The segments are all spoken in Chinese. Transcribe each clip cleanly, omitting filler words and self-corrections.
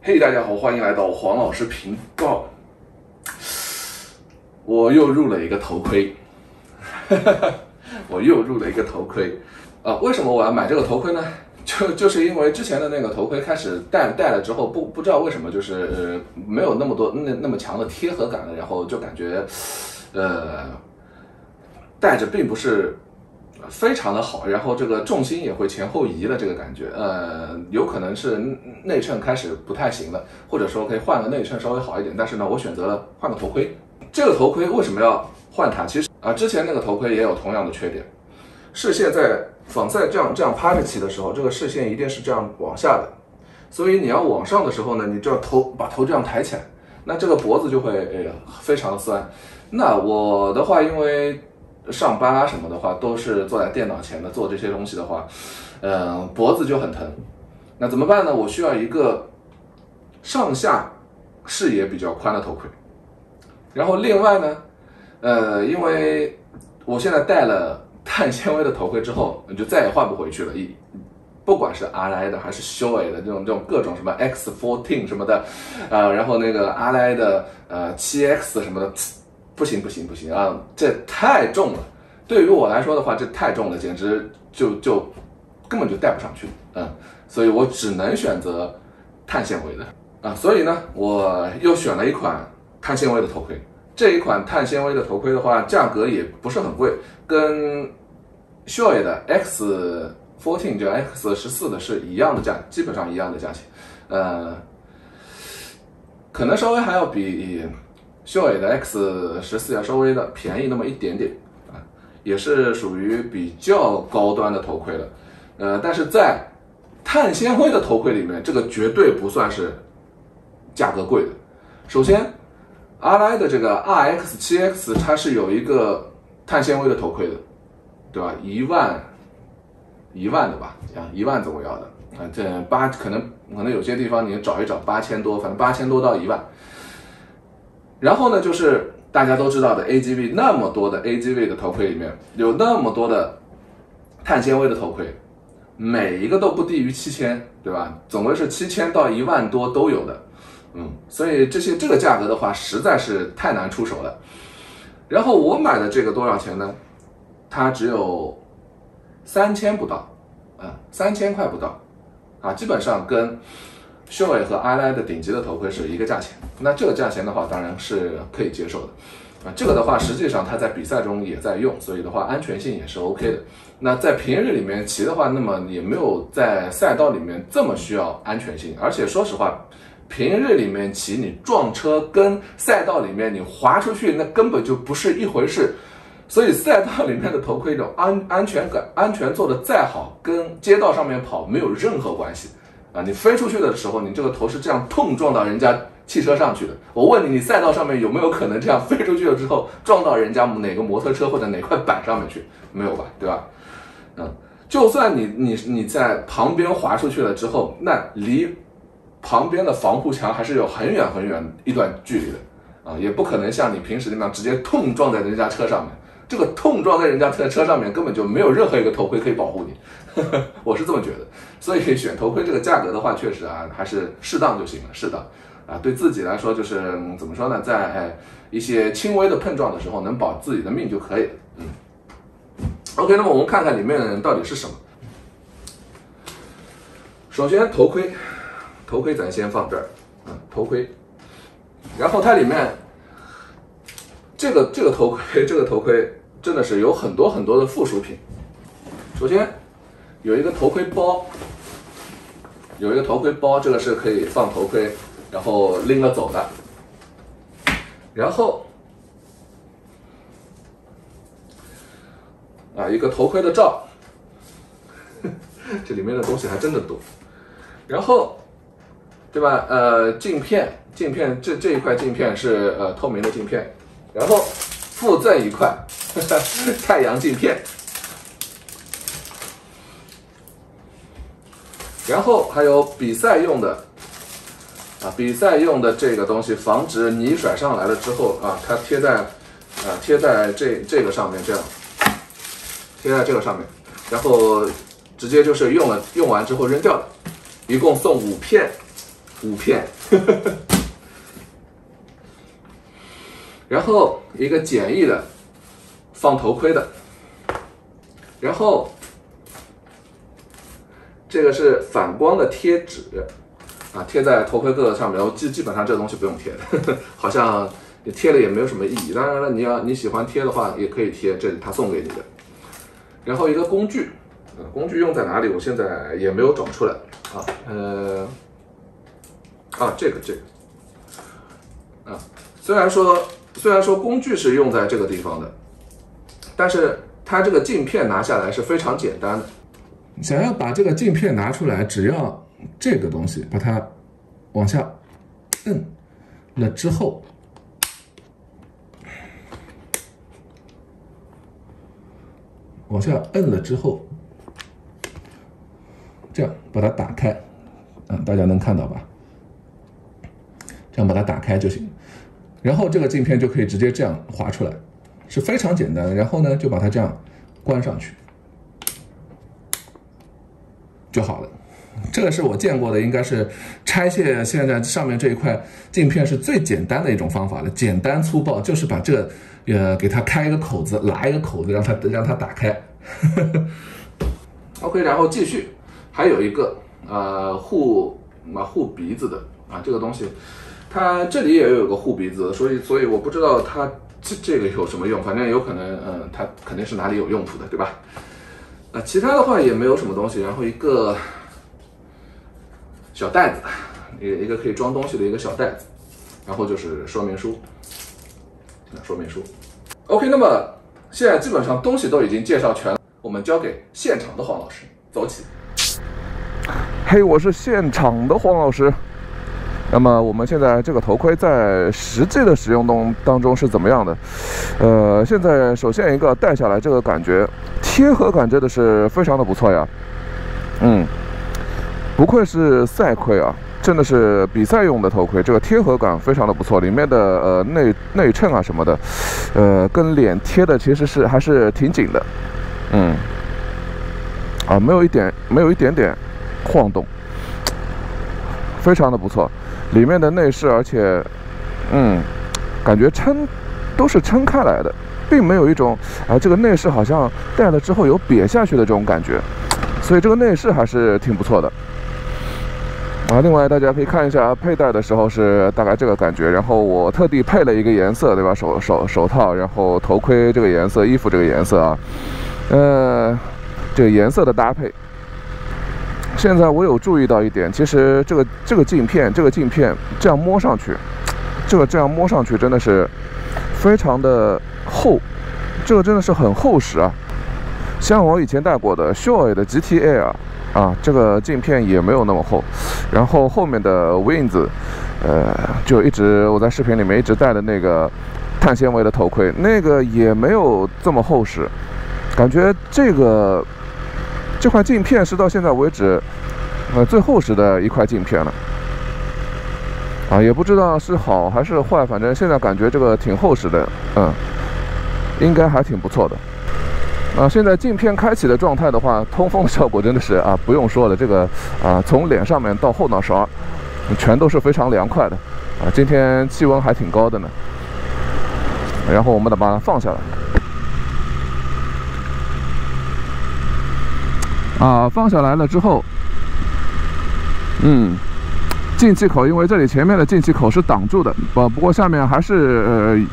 嘿，大家好，欢迎来到黄老师频道。我又入了一个头盔，我又入了一个头盔。为什么我要买这个头盔呢？就是因为之前的那个头盔开始戴了之后，不知道为什么就是没有那么多那么强的贴合感了，然后就感觉戴着并不是非常的好，然后这个重心也会前后移的这个感觉，有可能是内衬开始不太行了，或者说可以换个内衬稍微好一点，但是呢，我选择了换个头盔。这个头盔为什么要换它？其实之前那个头盔也有同样的缺点，视线在仿赛这样趴着骑的时候，这个视线一定是这样往下的，所以你要往上的时候呢，你就要把头这样抬起来，那这个脖子就会非常的酸。那我的话，因为上班啊什么的话，都是坐在电脑前的做这些东西的话，脖子就很疼。那怎么办呢？我需要一个上下视野比较宽的头盔。然后另外呢，因为我现在戴了碳纤维的头盔之后，你就再也换不回去了。不管是阿莱的还是修 A 的这种各种什么 X14 什么的，然后那个阿莱的7X 什么的。不行啊！这太重了，对于我来说的话，这太重了，简直就根本就戴不上去，所以我只能选择碳纤维的所以呢，我又选了一款碳纤维的头盔。这一款碳纤维的头盔的话，价格也不是很贵，跟 Shure 的 X14 就 X14的是一样的基本上一样的价钱，可能稍微还要比Shure 的 X14要稍微的便宜那么一点点也是属于比较高端的头盔了。但是在碳纤维的头盔里面，这个绝对不算是价格贵的。首先，阿莱的这个 RX7X 它是有一个碳纤维的头盔的，对吧？1万的吧，1万总我要的这可能有些地方你找一找8000多，反正8000多到1万。然后呢，就是大家都知道的 AGV， 那么多的 AGV 的头盔里面有那么多的碳纤维的头盔，每一个都不低于7000，对吧？总归是7000到1万多都有的，所以这个价格的话实在是太难出手了。然后我买的这个多少钱呢？它只有3000不到，3000块不到基本上跟Shure 和阿莱的顶级的头盔是一个价钱，那这个价钱的话当然是可以接受的这个的话实际上它在比赛中也在用，所以的话安全性也是 OK 的。那在平日里面骑的话，那么也没有在赛道里面这么需要安全性，而且说实话，平日里面骑你撞车跟赛道里面你滑出去那根本就不是一回事，所以赛道里面的头盔的安全做的再好，跟街道上面跑没有任何关系你飞出去的时候，你这个头是这样碰撞到人家汽车上去的。我问你，你赛道上面有没有可能这样飞出去了之后撞到人家哪个摩托车或者哪块板上面去？没有吧，对吧？就算你在旁边滑出去了之后，那离旁边的防护墙还是有很远一段距离的也不可能像你平时那样直接痛撞在人家车上面。这个痛撞在人家车上面根本就没有任何一个头盔可以保护你我是这么觉得。所以选头盔这个价格的话，确实还是适当就行了，适当对自己来说就是怎么说呢，在一些轻微的碰撞的时候能保自己的命就可以了。OK， 那么我们看看里面到底是什么。首先头盔咱先放这儿头盔，然后它里面这个头盔真的是有很多的附属品。首先有一个头盔包，这个是可以放头盔然后拎了走的。然后一个头盔的罩这里面的东西还真的多。然后对吧，镜片这一块镜片是透明的镜片，然后附赠一块太阳镜片，然后还有比赛用的这个东西，防止泥甩上来了之后它贴在这个上面，这样贴在这个上面，然后直接就是用完之后扔掉的。一共送5片5片，然后一个简易的放头盔的，然后这个是反光的贴纸啊，贴在头盔各个上面，然后基本上这个东西不用贴的，好像你贴了也没有什么意义。当然了，你喜欢贴的话也可以贴，这是他送给你的。然后一个工具，工具用在哪里？我现在也没有找出来啊。这个啊，虽然说工具是用在这个地方的，但是它这个镜片拿下来是非常简单的。想要把这个镜片拿出来，只要这个东西把它往下摁了之后，这样把它打开，大家能看到吧？这样把它打开就行，然后这个镜片就可以直接这样滑出来，是非常简单的。然后呢，就把它这样关上去就好了。这个是我见过的，应该是拆卸现在上面这一块镜片是最简单的一种方法了，简单粗暴，就是把这个给它开一个口子，拉一个口子，让它打开。OK， 然后继续，还有一个护鼻子的这个东西。它这里也有个护鼻子，所以我不知道它这个有什么用，反正有可能它肯定是哪里有用途的，对吧？其他的话也没有什么东西，然后一个小袋子，一个可以装东西的一个小袋子，然后就是说明书。OK， 那么现在基本上东西都已经介绍全了，我们交给现场的黄老师，走起。嘿，我是现场的黄老师。那么我们现在这个头盔在实际的使用当中是怎么样的？现在首先一个戴下来这个感觉，贴合感真的是非常的不错呀。不愧是赛盔啊，真的是比赛用的头盔，这个贴合感非常的不错，里面的内衬啊什么的，跟脸贴的其实还是挺紧的。没有一点点晃动，非常的不错。里面的内饰，而且，感觉都是撑开来的，并没有一种这个内饰好像戴了之后有瘪下去的这种感觉，所以这个内饰还是挺不错的。另外大家可以看一下佩戴的时候是大概这个感觉，然后我特地配了一个颜色，对吧？手套，然后头盔这个颜色，衣服这个颜色啊，这个颜色的搭配。现在我有注意到一点，其实这个镜片这样摸上去，这样摸上去真的是非常的厚，这个真的是很厚实啊。像我以前戴过的 Shure 的 GT-Air 这个镜片也没有那么厚，然后后面的 Wings，就我在视频里面一直戴的那个碳纤维的头盔，那个也没有这么厚实，感觉这块镜片是到现在为止，最厚实的一块镜片了。也不知道是好还是坏，反正现在感觉这个挺厚实的，应该还挺不错的。现在镜片开启的状态的话，通风的效果真的是不用说了，这个从脸上面到后脑勺，全都是非常凉快的。今天气温还挺高的呢。然后我们把它放下来。放下来了之后，进气口，因为这里前面的进气口是挡住的，不过下面还是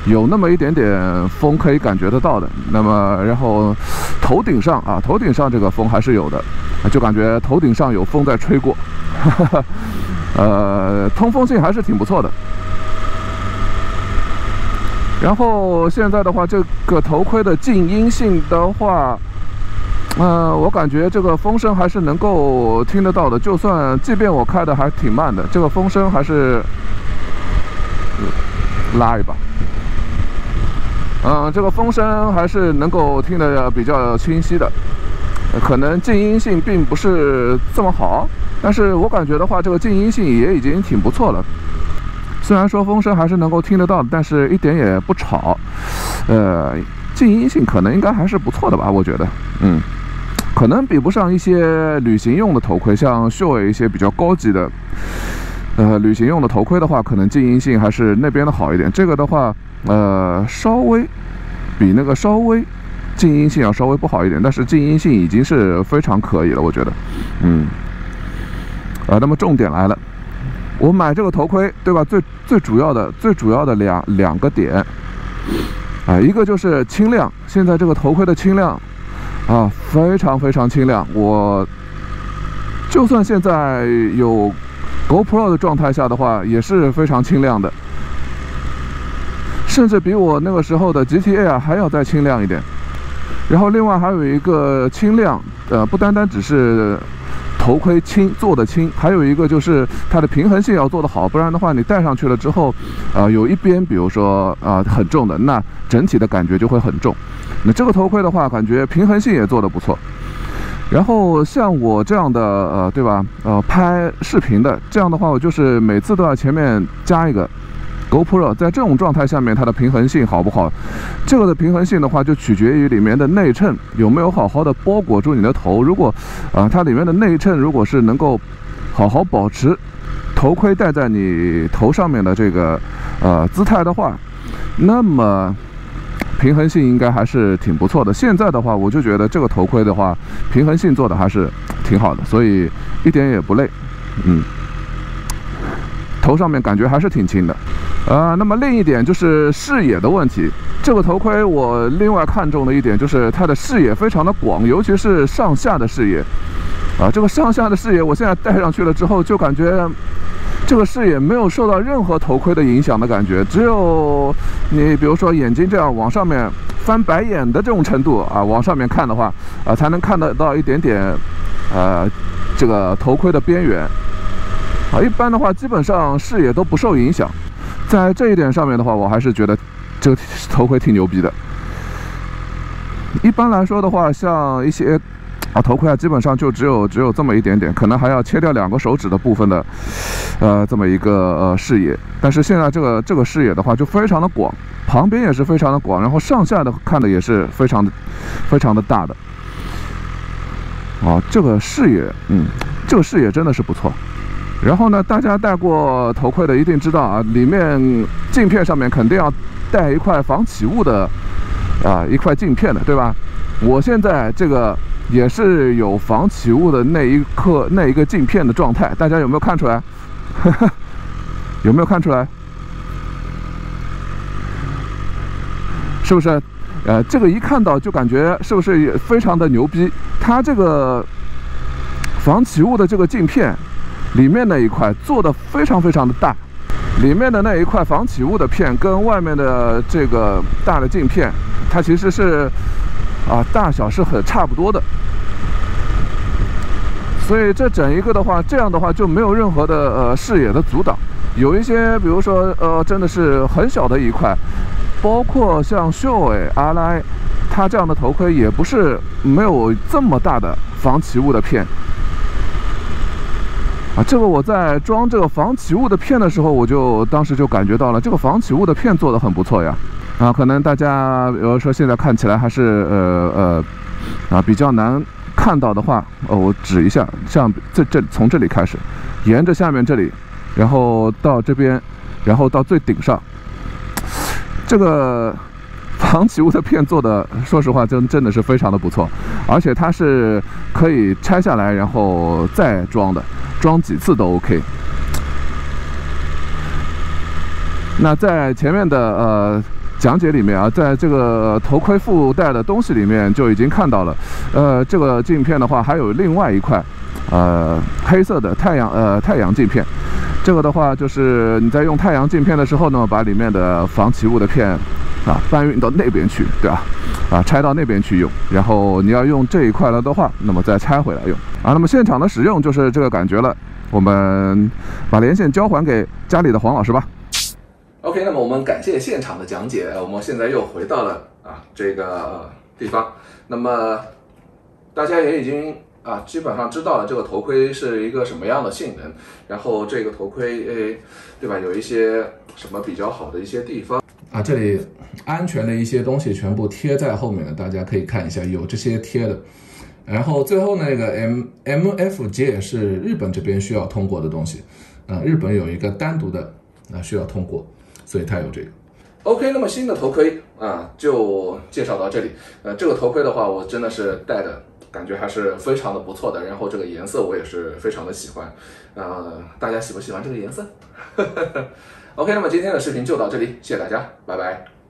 有那么一点点风可以感觉得到的。那么然后头顶上这个风还是有的，就感觉头顶上有风在吹过，通风性还是挺不错的。然后现在的话，这个头盔的静音性的话，我感觉这个风声还是能够听得到的，即便我开的还挺慢的，这个风声还是拉一把，这个风声还是能够听得比较清晰的，可能静音性并不是这么好，但是我感觉的话，这个静音性也已经挺不错了。虽然说风声还是能够听得到的，但是一点也不吵，静音性可能应该还是不错的吧，我觉得，可能比不上一些旅行用的头盔，像Shure一些比较高级的旅行用的头盔的话，可能静音性还是那边的好一点。这个的话，稍微比那个稍微静音性要稍微不好一点，但是静音性已经是非常可以了，我觉得。那么重点来了，我买这个头盔，对吧？最主要的两个点，一个就是轻量，现在这个头盔的轻量非常非常轻量。我就算现在有 GoPro 的状态下的话，也是非常轻量的，甚至比我那个时候的 GT-A 还要再轻量一点。然后另外还有一个轻量，不单单只是头盔轻做的轻，还有一个就是它的平衡性要做得好，不然的话你戴上去了之后，有一边比如说很重的，那整体的感觉就会很重。那这个头盔的话，感觉平衡性也做得不错。然后像我这样的对吧？拍视频的这样的话，我就是每次都要前面加一个 GoPro， 在这种状态下面，它的平衡性好不好？这个的平衡性的话，就取决于里面的内衬有没有好好的包裹住你的头。如果它里面的内衬如果是能够好好保持头盔戴在你头上面的这个姿态的话，那么平衡性应该还是挺不错的。现在的话，我就觉得这个头盔的话，平衡性做的还是挺好的，所以一点也不累。头上面感觉还是挺轻的。那么另一点就是视野的问题。这个头盔我另外看中的一点就是它的视野非常的广，尤其是上下的视野。这个上下的视野，我现在戴上去了之后，就感觉这个视野没有受到任何头盔的影响的感觉，只有你比如说眼睛这样往上面翻白眼的这种程度往上面看的话才能看得到一点点这个头盔的边缘一般的话基本上视野都不受影响。在这一点上面的话，我还是觉得这个头盔挺牛逼的。一般来说的话，像一些头盔基本上就只有这么一点点，可能还要切掉2个手指的部分的这么一个视野。但是现在这个视野的话就非常的广，旁边也是非常的广，然后上下的看的也是非常的大的。这个视野这个视野真的是不错。然后呢，大家戴过头盔的一定知道里面镜片上面肯定要带一块防起雾的一块镜片的，对吧？我现在这个也是有防起雾的那一个镜片的状态，大家有没有看出来？有没有看出来？是不是？这个一看到就感觉是不是也非常的牛逼？它这个防起雾的这个镜片里面那一块做的非常非常的大，里面的那一块防起雾的片跟外面的这个大的镜片，它其实是大小是很差不多的。所以这整一个的话，这样的话就没有任何的视野的阻挡。有一些比如说真的是很小的一块，包括像秀伟、阿莱，它这样的头盔也不是没有这么大的防起雾的片。这个我在装这个防起雾的片的时候，我当时就感觉到了，这个防起雾的片做得很不错呀。可能大家比如说现在看起来还是比较难看到的话，我指一下，像从这里开始，沿着下面这里，然后到这边，然后到最顶上，这个防起雾的片做的，说实话真的是非常的不错，而且它是可以拆下来然后再装的，装几次都 OK。那在前面的讲解里面在这个头盔附带的东西里面就已经看到了，这个镜片的话还有另外一块黑色的太阳镜片。这个的话就是你在用太阳镜片的时候呢，把里面的防起雾的片搬运到那边去，对吧？拆到那边去用，然后你要用这一块了的话，那么再拆回来用那么现场的使用就是这个感觉了。我们把连线交还给家里的黄老师吧。OK， 那么我们感谢现场的讲解，我们现在又回到了这个地方。那么大家也已经基本上知道了这个头盔是一个什么样的性能，然后这个头盔对吧，有一些什么比较好的一些地方这里安全的一些东西全部贴在后面的，大家可以看一下，有这些贴的。然后最后那个 MFJ 是日本这边需要通过的东西日本有一个单独的需要通过，所以它有这个。OK， 那么新的头盔就介绍到这里。这个头盔的话，我真的是戴的感觉还是非常的不错的，然后这个颜色我也是非常的喜欢。大家喜不喜欢这个颜色？OK， 那么今天的视频就到这里，谢谢大家，拜拜。